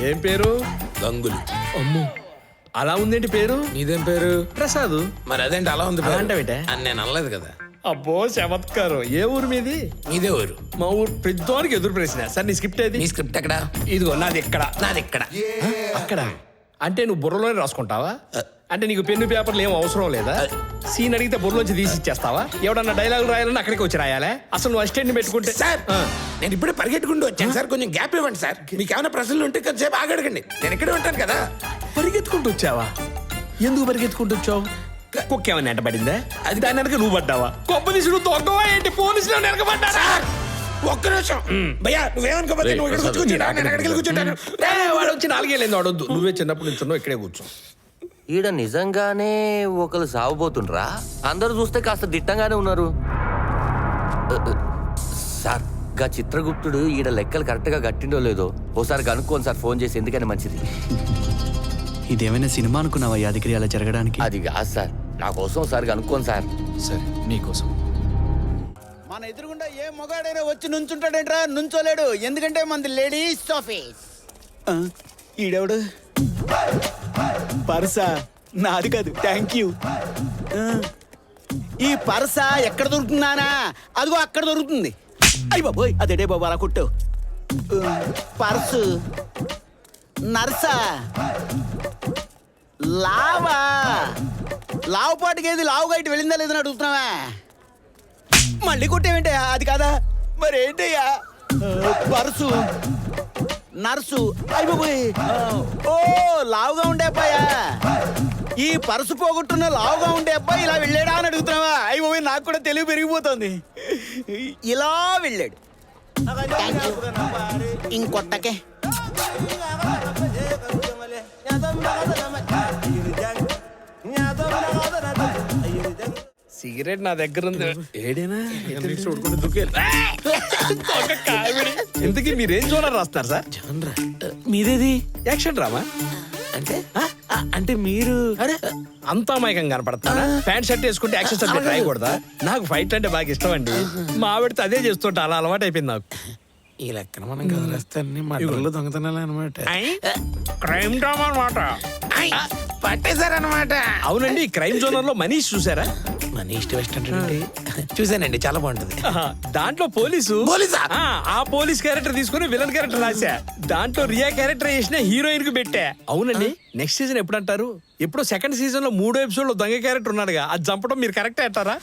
ఏం పేరు? గంగులు. అమ్ము, అలా ఉందేంటి పేరు? నీదేం పేరు? ప్రసాద్. మరి అదేంటి అలా ఉంది? అంటావేంటే అని నేను అనలేదు కదా. అబ్బో చమత్కారం. ఏ ఊరు మీది? నీదే ఊరు. మా ఊరు పెద్దోనికి ఎదురు ప్రశ్న. సార్ నీ స్క్రిప్ట్ ఏది? నీ స్క్రిప్ట్ ఎక్కడా? ఇదిగో నాది ఎక్కడ. నాది ఎక్కడ? అక్కడ. అంటే నువ్వు బుర్రలోనే రాసుకుంటావా? అంటే నీకు పెన్ను పేపర్లు ఏం అవసరం లేదా? సీన్ అడిగితే బుర్రలోంచి తీసి ఇచ్చేస్తావా? ఎవడన్నా డైలాగులు రాయాలన్నా అక్కడికి వచ్చి రాయాలా? అసలు నువ్వు అసిస్టెంట్ పెట్టుకుంటే. సార్ నేను ఇప్పుడే పరిగెట్టుకుంటూ వచ్చాను సార్, కొంచెం గ్యాప్ ఇవ్వండి సార్. మీకు ఏమైనా ప్రశ్నలు ఉంటే కొంచెంసేపు ఆగడకండి, నేను ఇక్కడే ఉంటాను కదా. పరిగెత్తుకుంటూ వచ్చావా? ఎందుకు పరిగెత్తుకుంటూ వచ్చావు? కుక్క ఏమైనా వెంటబడిందా? అది దాని వెనక నువ్వు పడ్డావా? గొప్ప తీసుడు తొక్కవా ఏంటి? పోలీసులు వెనకబడ్డారా? ఒక్క నిమిషం భయ్యా, నువ్వేమనుకోపోతే నువ్వు ఇక్కడ కూర్చుంటా, నేను ఎక్కడికి కూర్చుంటాను. వాడు వచ్చి 4 ఏళ్ళు వాడొద్దు. నువ్వే చిన్నప్పుడు నిల్చున్నావు, ఇక్కడే కూర్చో. ఈడ నిజంగానే ఒకరు సాగుపోతుండ్రా? అందరూ చూస్తే కాస్త దిట్టంగానే ఉన్నారు. సార్ గా చిత్రగుప్తుడు ఈడ లెక్కలు కరెక్ట్ గా కట్టిండో లేదో ఓసారి కనుక్కోండి సార్, ఫోన్ చేసి. ఎందుకని మంచిది. ఇదేమైనా సినిమా అనుకున్నావా యాదగిరి అలా జరగడానికి? అది కాదు సార్, నా కోసం ఒకసారి కనుక్కోండి సార్. సరే నీకోసం. మన ఎదురుగుండా ఏ మొగాడైనా వచ్చి నుంచుంటాడేంట్రా? నుంచోలేడు, ఎందుకంటే మనది లేడీస్ ఆఫీస్. ఈడెవడు? పర్సా నాది కాదు, థ్యాంక్ యూ. ఈ పర్సా ఎక్కడ దొరుకుతుందానా? అదిగో అక్కడ దొరుకుతుంది. అయ్యి బాబోయ్, అదేడే బాబు అలా కొట్టు. పర్సు నర్సా, లావా, లావుపాటికి ఏది లావుగా ఇటు వెళ్ళిందా లేదని అడుగుతున్నావా? మళ్ళీ కొట్టేవేంటే? అది కాదా మరి ఏంటయ్యా? Purse nurse. అయిపోయి ఓ లావుగా ఉండే అబ్బాయా? ఈ పర్సు పోగొట్టున్న లావుగా ఉండే అబ్బాయి ఇలా వెళ్ళాడా అని అడుగుతున్నావా? అయిపోయి నాకు కూడా తెలివి పెరిగిపోతుంది. ఇలా వెళ్ళాడు. ఇంకొట్టకే. సిగరెట్ నా దగ్గర ఉంది. ఏడేనా ఇంతకీ మీరేం చూడాలి రాస్తారు సార్? మీదేది? యాక్షన్ డ్రామా అంటే అంటే మీరు అంతా మైకం కనపడతానా? ప్యాంట్ షర్ట్ వేసుకుంటే యాక్షన్ సబ్జెక్ట్ రాయకూడదా? నాకు ఫైట్ అంటే బాగా ఇష్టం అండి. మా ఆవిడతో అదే చేస్తుంటా, అలా అలవాటు అయిపోయింది నాకు. ఈ లెక్కన మనం గదిలేస్తాన్ని మటన్లు దొంగతనాలు అనమాట. క్రైమ్ డ్రామా అనమాట. పట్టేశారనమాట. అవునండి, క్రైమ్ జోనర్ లో మనీష్ చూసారా? మనీష్ వెస్ట్ అంటే చూసానండి, చాలా బాగుంటది. దాంట్లో పోలీసా? ఆ పోలీస్ క్యారెక్టర్ తీసుకుని విలన్ క్యారెక్టర్ రాసా. దాంట్లో రియా క్యారెక్టర్ చేసిన హీరోయిన్ కు పెట్టా. అవునండి, నెక్స్ట్ సీజన్ ఎప్పుడు అంటారు? ఎప్పుడో సెకండ్ సీజన్ లో 3వ ఎపిసోడ్ లో దొంగ క్యారెక్టర్ ఉన్నాడుగా, అది చంపడం మీరు కరెక్ట్ అంటారా?